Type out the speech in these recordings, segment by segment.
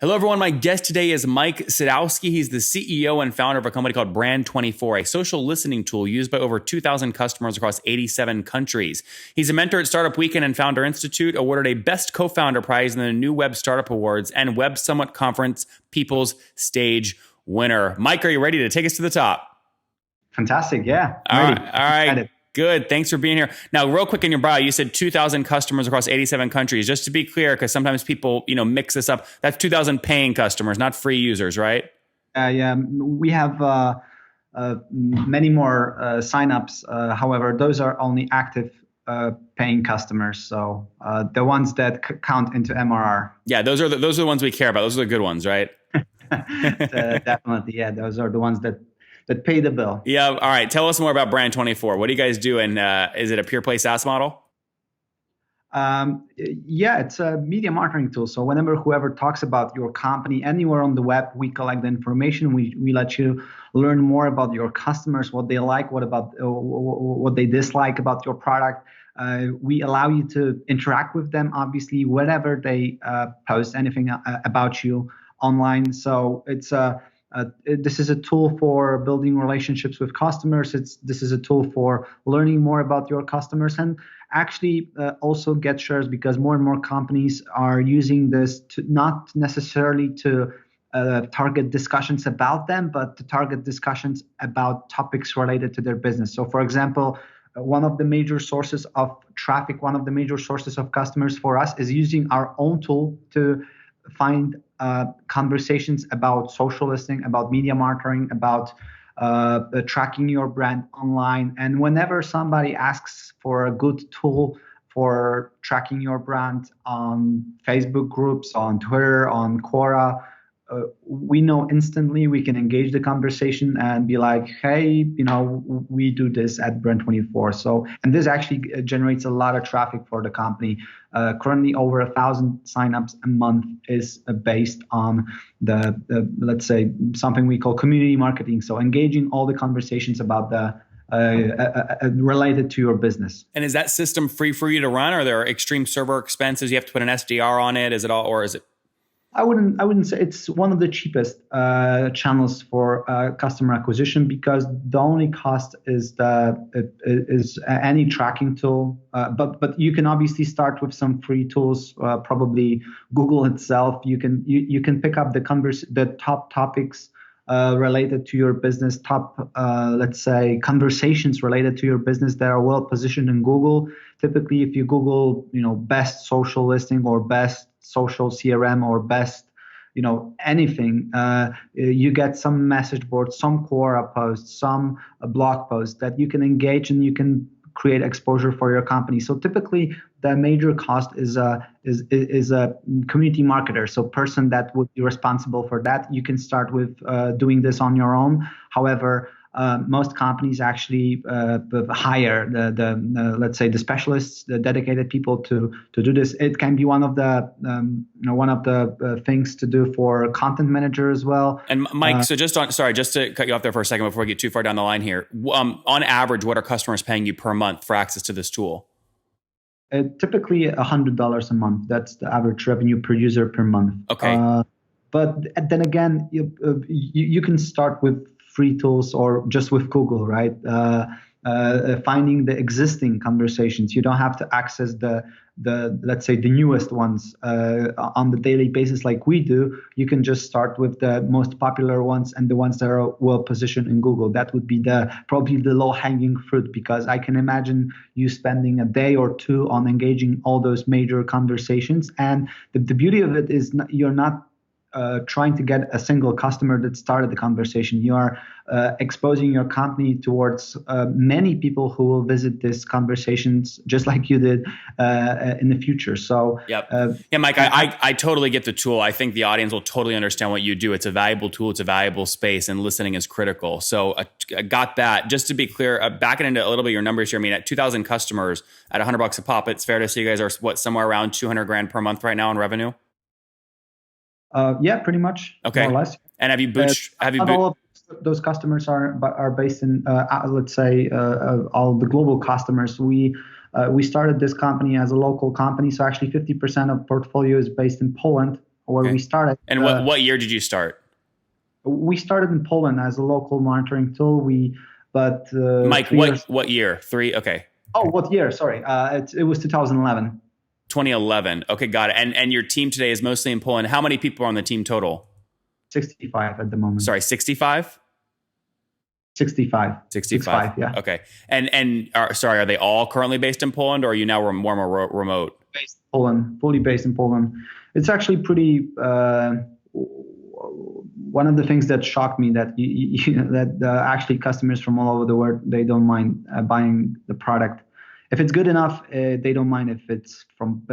Hello, everyone. My guest today is Mike Sadowski. He's the CEO and founder of a company called Brand24, a social listening tool used by over 2,000 customers across 87 countries. He's a mentor at Startup Weekend and Founder Institute, awarded a Best Co-Founder Prize in the New Web Startup Awards, and Web Summit Conference People's Stage winner. Mike, are you ready to take us to the top? Fantastic. Yeah. All right. Good. Thanks for being here. Now, real quick in your bio, you said 2,000 customers across 87 countries. Just to be clear, because sometimes people, mix this up. That's 2,000 paying customers, not free users, right? Yeah. We have many more signups. However, those are only active paying customers. So the ones that count into MRR. Yeah, those are the ones we care about. Those are the good ones, right? Definitely. Yeah, those are the ones that pay the bill. Yeah. All right. Tell us more about Brand24. What do you guys do? And is it a pure play SaaS model? Yeah, it's a media monitoring tool. So whenever whoever talks about your company anywhere on the web, we collect the information. We let you learn more about your customers, what they like, what they dislike about your product. We allow you to interact with them, obviously, whenever they post anything about you online. So this is a tool for building relationships with customers. This is a tool for learning more about your customers and actually also get shares, because more and more companies are using this to not necessarily to target discussions about them, but to target discussions about topics related to their business. So, for example, one of the major sources of traffic, one of the major sources of customers for us is using our own tool to find conversations about social listening, about media monitoring, about tracking your brand online. And whenever somebody asks for a good tool for tracking your brand on Facebook groups, on Twitter, on Quora, we know instantly we can engage the conversation and be like, hey, we do this at Brand24. So, and this actually generates a lot of traffic for the company. Currently, over 1,000 signups a month is based on the let's say, something we call community marketing. So engaging all the conversations about related to your business. And is that system free for you to run? Are there extreme server expenses? You have to put an SDR on it? Is it all, or is it? I wouldn't say it's one of the cheapest channels for customer acquisition, because the only cost is any tracking tool. But you can obviously start with some free tools, probably Google itself. You can pick up the top topics related to your business, top let's say conversations related to your business that are well positioned in Google. Typically, if you Google best social listing or best social CRM or best anything, you get some message boards, some Quora posts, some blog posts that you can engage, and you can create exposure for your company. So typically the major cost is a community marketer, so person that would be responsible for that. You can start with doing this on your own. However, most companies actually hire the let's say the specialists, the dedicated people to do this. It can be one of the things to do for content manager as well. And Mike, so just to cut you off there for a second before we get too far down the line here. On average, what are customers paying you per month for access to this tool? Typically $100 a month. That's the average revenue per user per month. Okay. But then again, you can start with free tools or just with Google, right? Finding the existing conversations. You don't have to access the let's say the newest ones on the daily basis like we do. You can just start with the most popular ones and the ones that are well positioned in Google. That would be probably the low hanging fruit, because I can imagine you spending a day or two on engaging all those major conversations. And the beauty of it is you're not trying to get a single customer that started the conversation. You are exposing your company towards many people who will visit these conversations just like you did in the future. So, yeah, Mike, I totally get the tool. I think the audience will totally understand what you do. It's a valuable tool. It's a valuable space, and listening is critical. So I got that. Just to be clear, backing into a little bit of your numbers here, I mean, at 2,000 customers at $100 a pop, it's fair to say you guys are somewhere around $200,000 per month right now in revenue? Yeah, pretty much. Okay. More or less. And have you all of those customers are based in, let's say, all the global customers. We started this company as a local company, so actually 50% of portfolio is based in Poland. where we started. And what year did you start? We started in Poland as a local monitoring tool. Mike, 3 years. what year? 3? Okay. Oh, what year? Sorry. It was 2011. 2011. Okay, got it. And your team today is mostly in Poland. How many people are on the team total? 65 at the moment. Sorry, 65? 65. 65. Yeah. Okay. And are they all currently based in Poland, or are you now more remote? Based in Poland, fully based in Poland. It's actually pretty. One of the things that shocked me that actually customers from all over the world, they don't mind buying the product if it's good enough. They don't mind if it's from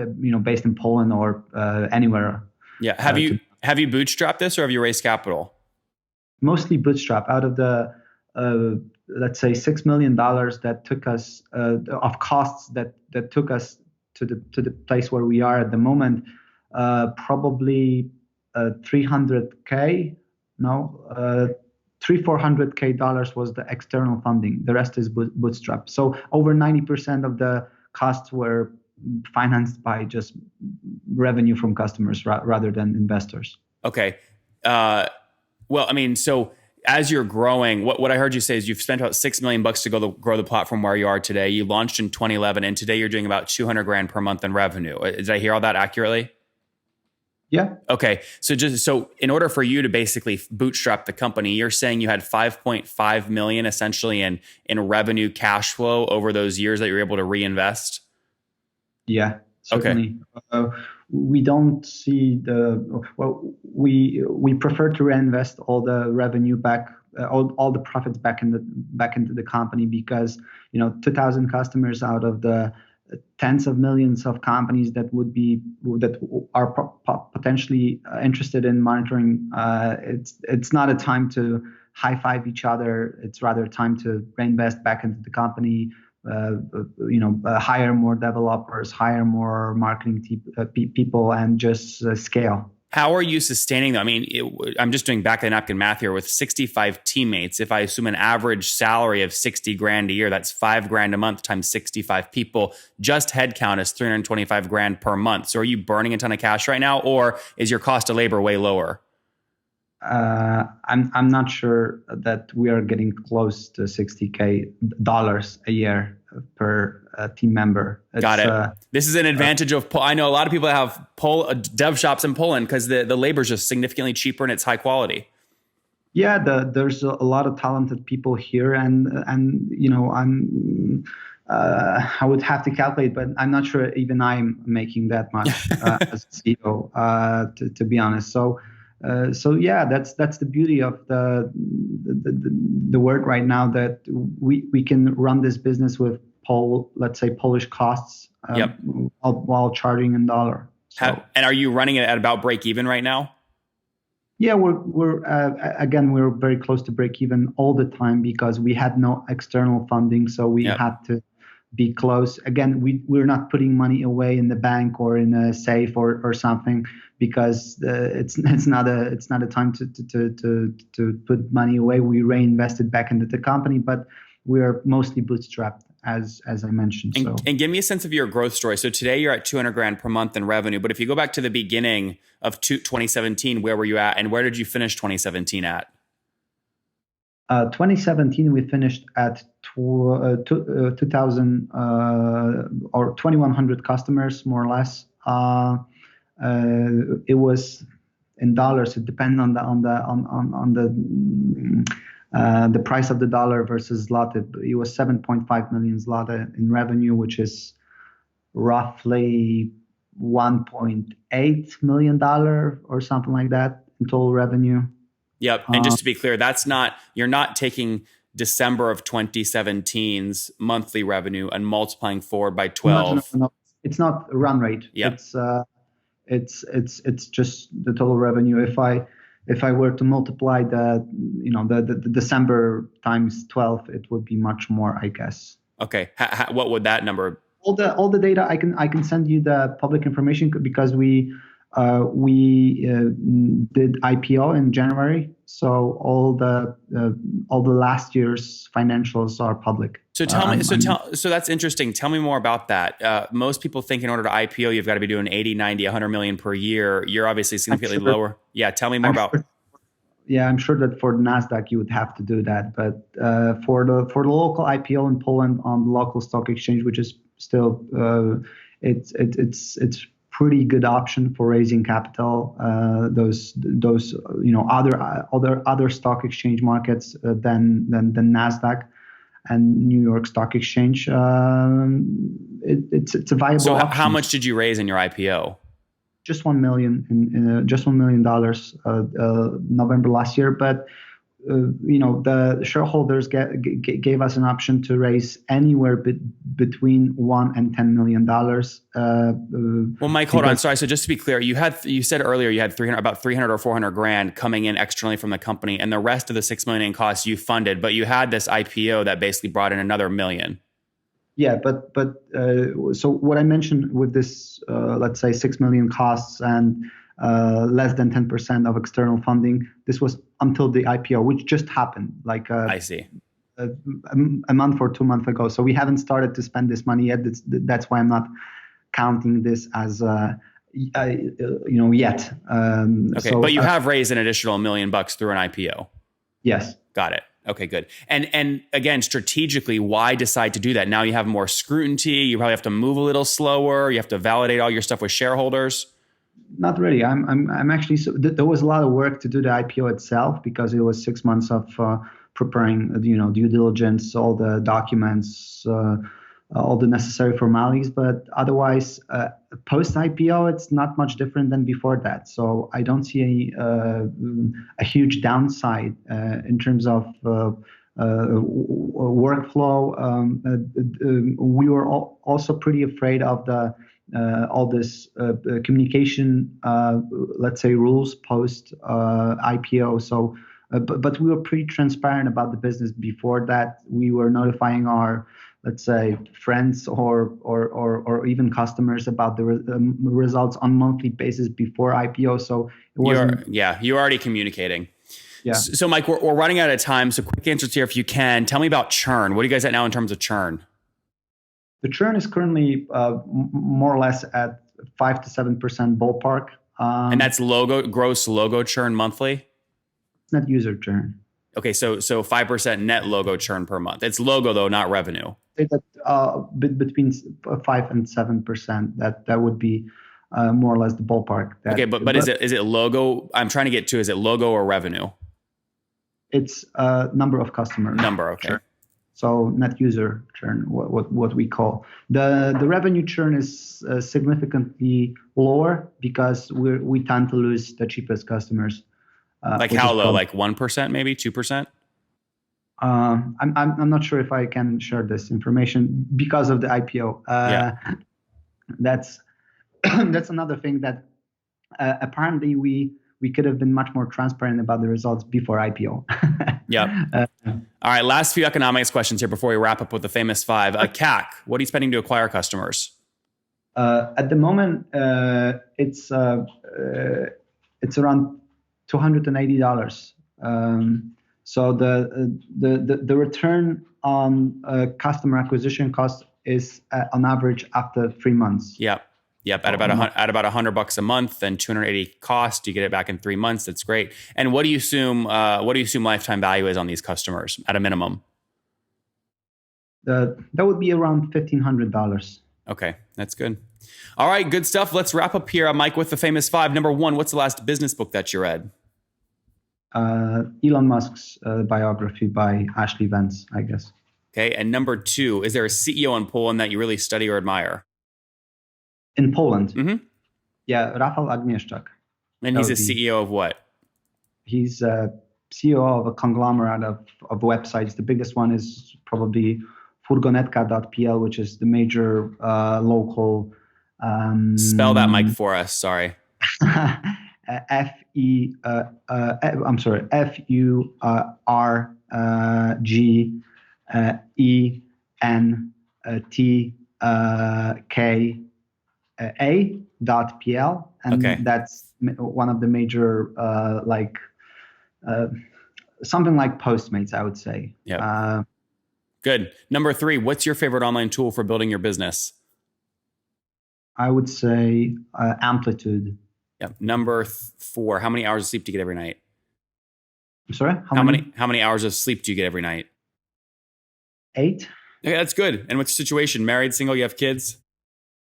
based in Poland or anywhere. Yeah. Have you bootstrapped this, or have you raised capital? Mostly bootstrap. Out of the let's say $6 million that took us of costs that took us to the place where we are at the moment, probably 300K, no, $400K was the external funding. The rest is bootstrap. So over 90% of the costs were financed by just revenue from customers rather than investors. Okay. Well, I mean, so as you're growing, what I heard you say is you've spent about $6 million to grow the platform where you are today. You launched in 2011, and today you're doing about $200,000 per month in revenue. Did I hear all that accurately? Yeah. Okay. So in order for you to basically bootstrap the company, you're saying you had 5.5 million essentially in revenue cash flow over those years that you're able to reinvest? Yeah, certainly. Okay. We don't see we prefer to reinvest all the revenue back, all the profits back into the company, because 2,000 customers out of the tens of millions of companies that are potentially interested in monitoring. It's not a time to high five each other. It's rather time to reinvest back into the company. Hire more developers, hire more marketing people, and just scale. How are you sustaining them? I mean, I'm just doing back of the napkin math here with 65 teammates. If I assume an average salary of $60,000 a year, that's $5,000 a month times 65 people. Just headcount is $325,000 per month. So are you burning a ton of cash right now, or is your cost of labor way lower? I'm not sure that we are getting close to $60K a year per team member. Got it. This is an advantage of I know a lot of people that have dev shops in Poland because the labor is just significantly cheaper and it's high quality. Yeah, there's a lot of talented people here, and I'm I would have to calculate, but I'm not sure even I'm making that much as CEO, to be honest. So yeah, that's the beauty of the word right now, that we can run this business with let's say Polish costs, while charging in dollar. So, and are you running it at about break even right now? Yeah, we're very close to break even all the time because we had no external funding, so we had to be close. Again, we're not putting money away in the bank or in a safe or something, because it's not a time to put money away. We reinvest it back into the company, but we are mostly bootstrapped, as I mentioned. And give me a sense of your growth story. So today you're at $200,000 per month in revenue, but if you go back to the beginning of 2017, where were you at, and where did you finish 2017 at? 2017, we finished at 2,000 or 2,100 customers, more or less. It was in dollars. It depends on the price of the dollar versus zloty. It was 7.5 million zloty in revenue, which is roughly $1.8 million or something like that in total revenue. Yep. And just to be clear, you're not taking December of 2017's monthly revenue and multiplying forward by 12. No. It's not a run rate. Yep. It's just the total revenue. If I were to multiply the December times 12, it would be much more, I guess. Okay. What would that number? All the data I can send you the public information, because we We did IPO in January, so all the last year's financials are public. So so that's interesting. Tell me more about that. Most people think in order to IPO, you've got to be doing 80, 90, 100 million per year. You're obviously significantly lower. Yeah. Tell me more about. Yeah, I'm sure that for the Nasdaq you would have to do that, but for the local IPO in Poland on the local stock exchange, which is still it's pretty good option for raising capital. Those other stock exchange markets than Nasdaq and New York Stock Exchange. It's a viable. So option. How much did you raise in your IPO? Just $1 million just $1 million November last year, but the shareholders gave us an option to raise anywhere between $1 and $10 million. Well, Mike, hold on. Sorry. So just to be clear, you said earlier you had about 300 or 400 grand coming in externally from the company, and the rest of the $6 million in costs you funded, but you had this IPO that basically brought in another $1 million. Yeah, but so what I mentioned with this, let's say 6 million costs and less than 10% of external funding, this was until the IPO, which just happened like I see. A month or 2 months ago. So we haven't started to spend this money yet. That's why I'm not counting this as yet. Okay, but you have raised an additional $1 million through an IPO. Yes. Got it. Okay, good. And again, strategically, why decide to do that? Now you have more scrutiny. You probably have to move a little slower. You have to validate all your stuff with shareholders. Not really. I'm actually. There was a lot of work to do the IPO itself because it was 6 months of preparing, due diligence, all the documents, all the necessary formalities. But otherwise, post IPO, it's not much different than before that. So I don't see a huge downside in terms of workflow. We were also pretty afraid of all this communication, let's say, rules post IPO. So, but we were pretty transparent about the business before that. We were notifying our, let's say, friends or even customers about the results on monthly basis before IPO. So it wasn't. You're already communicating. Yeah. So Mike, we're running out of time. So quick answers here if you can. Tell me about churn. What are you guys at now in terms of churn? The churn is currently more or less at 5 to 7% ballpark. And that's gross logo churn monthly? It's not user churn. Okay, so 5% net logo churn per month. It's logo though, not revenue. Between 5 and 7%. That would be more or less the ballpark. Okay, but is it logo? I'm trying to get to, is it logo or revenue? It's number of customers. Number, okay. Churn. So net user churn, what we call. The revenue churn is significantly lower because we tend to lose the cheapest customers. Like how low? Like 1%, maybe 2%? I'm not sure if I can share this information because of the IPO. That's another thing that apparently we could have been much more transparent about the results before IPO. Yeah. All right. Last few economics questions here before we wrap up with the famous 5. CAC. What are you spending to acquire customers? At the moment, it's around $280. So the return on customer acquisition cost is on average after 3 months. Yep. At about $100 a month and 280 cost, you get it back in 3 months. That's great. And what do you assume lifetime value is on these customers at a minimum? That would be around $1,500. Okay, that's good. All right, good stuff. Let's wrap up here, Mike, with the famous 5. Number 1, what's the last business book that you read? Elon Musk's biography by Ashley Vance, I guess. Okay, and number 2, is there a CEO in Poland that you really study or admire? In Poland? Mm-hmm. Yeah, Rafał Agnieszczak. And he's a CEO of what? He's a CEO of a conglomerate of websites. The biggest one is probably furgonetka.pl, which is the major local... Spell that, Mike, for us. Sorry. FurGentka.pl. and that's one of the major something like Postmates, I would say. Yeah. Good. Number 3, what's your favorite online tool for building your business? I would say Amplitude. Yeah. Number 4, how many hours of sleep do you get every night? I'm sorry? How many hours of sleep do you get every night? 8. Okay, that's good. And what's your situation? Married, single, you have kids?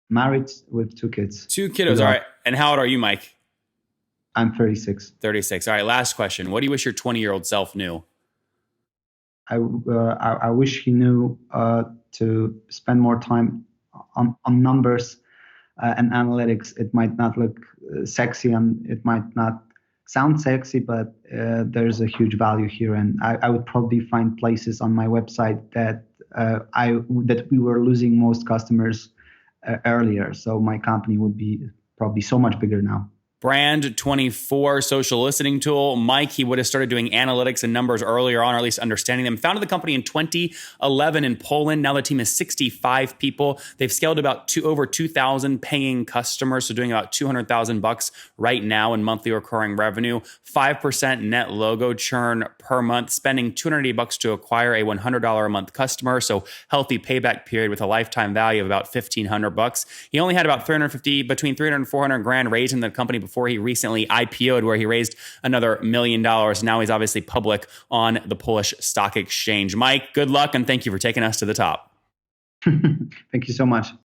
Married with 2 kids. 2 kiddos. All right. And how old are you, Mike? I'm 36. 36. All right. Last question. What do you wish your 20-year-old self knew? I wish he knew to spend more time on numbers and analytics. It might not look sexy and it might not sound sexy, but there's a huge value here. And I would probably find places on my website that we were losing most customers earlier. So my company would be probably so much bigger now. Brand24 social listening tool. Mike, he would have started doing analytics and numbers earlier on, or at least understanding them. Founded the company in 2011 in Poland. Now the team is 65 people. They've scaled about over 2,000 paying customers, so doing about $200,000 right now in monthly recurring revenue. 5% net logo churn per month, spending $280 to acquire a $100 a month customer, so healthy payback period with a lifetime value of about $1,500. He only had about between 300 and 400 grand raised in the company before he recently IPO'd, where he raised another $1 million. Now he's obviously public on the Polish stock exchange. Mike, good luck and thank you for taking us to the top. Thank you so much.